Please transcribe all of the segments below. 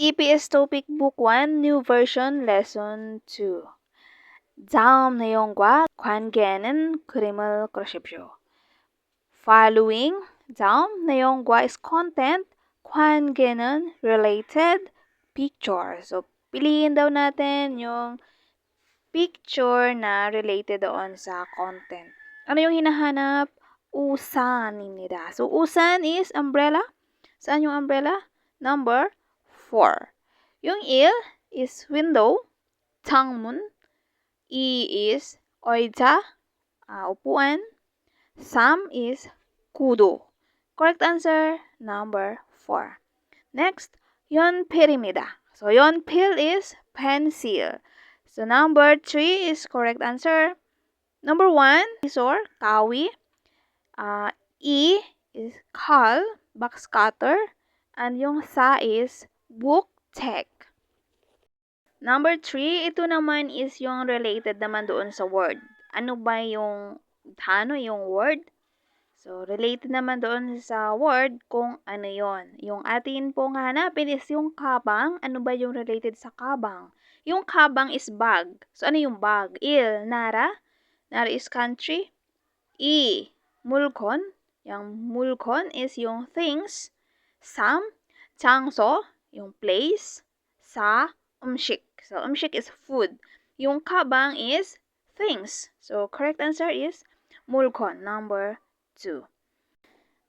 EPS Topic Book 1, New Version, Lesson 2. 다음 내용과 관계는 그림을 그리십시오. Following, 다음 내용과 is content, 관계는 related, picture. So, piliin daw natin yung picture na related doon sa content. Ano yung hinahanap? Usan입니다. So, usan is umbrella. Saan yung umbrella? Number 4. Yung il is window, 창문. I is 의자, upuan. Sam is kudo. Correct answer, number 4. Next, 연필입니다. So, 연필 is pencil. So, number 3 is correct answer. Number 1 is or kawi. E is kal, box cutter. And yung sa is book tech. Number 3, ito naman is yung related naman doon sa word. Ano ba yung word? So, related naman doon sa word kung ano yon. Yung atin pong hanapin is yung kabang. Ano ba yung related sa kabang? Yung kabang is bag. So, ano yung bag? Il, nara. Nara is country. I, mulkon. Yung mulkon is yung things. Sam, 장소, yung place. Sa, umshik. So, umshik is food. Yung kabang is things. So, correct answer is mulkon, number 2.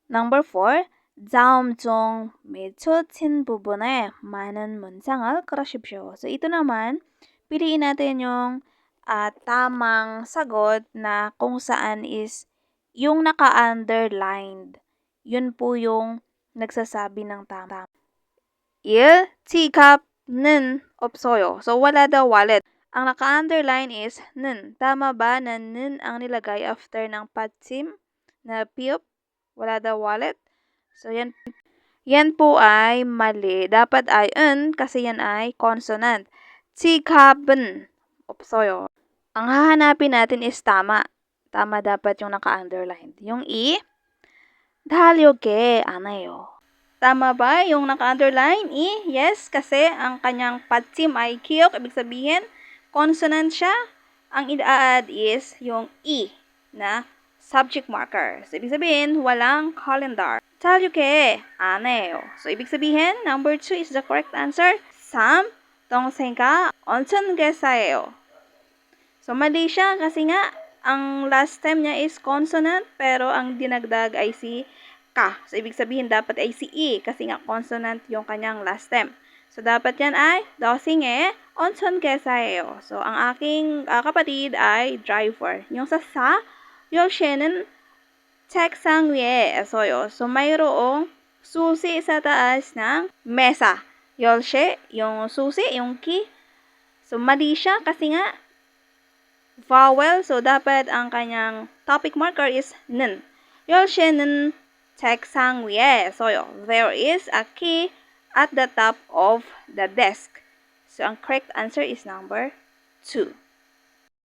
Number 4, 다음 중 밑줄 부분에 많은 문장을 그리십시오. So, ito naman, piliin natin yung tamang sagot na kung saan is yung naka-underlined. Yun po yung nagsasabi ng tama. 일, 지갑은 없어요. So, wala daw wallet. Ang naka-underline is 는. Tama ba na 는 ang nilagay after ng 받침 na piop? Wala daw wallet. So, yan po ay mali. Dapat ay n kasi yan ay consonant. 지갑은 없어요. Ang hahanapin natin is tama. Tama dapat yung naka-underline. Yung i, 달력에 안 해요. Tama ba yung naka-underline? I? Yes, kasi ang kanyang patsim ay kiyok. Ibig sabihin, consonant siya. Ang i-add is yung I na subject marker. So, ibig sabihin, walang calendar. 달력에 안 해요. So, ibig sabihin, number 2 is the correct answer. 3, 동생과 온천 회사예요. So, mali siya kasi nga, ang last time niya is consonant, pero ang dinagdag ay si ka. So, ibig sabihin, dapat ay si i, kasi nga consonant yung kanyang last time. So, dapat yan ay, 동생의 온천 회사예요. So, ang aking kapatid ay driver. Yung sa, 열쇠는 책상 위에 있어요. So, mayroong susi sa taas ng mesa. 열쇠, yung susi, yung key. So, mali siya kasi nga, vowel. So, dapat ang kanyang topic marker is 는. 열쇠는 책상 위에 있어요. There is a key at the top of the desk. So, ang correct answer is number 2.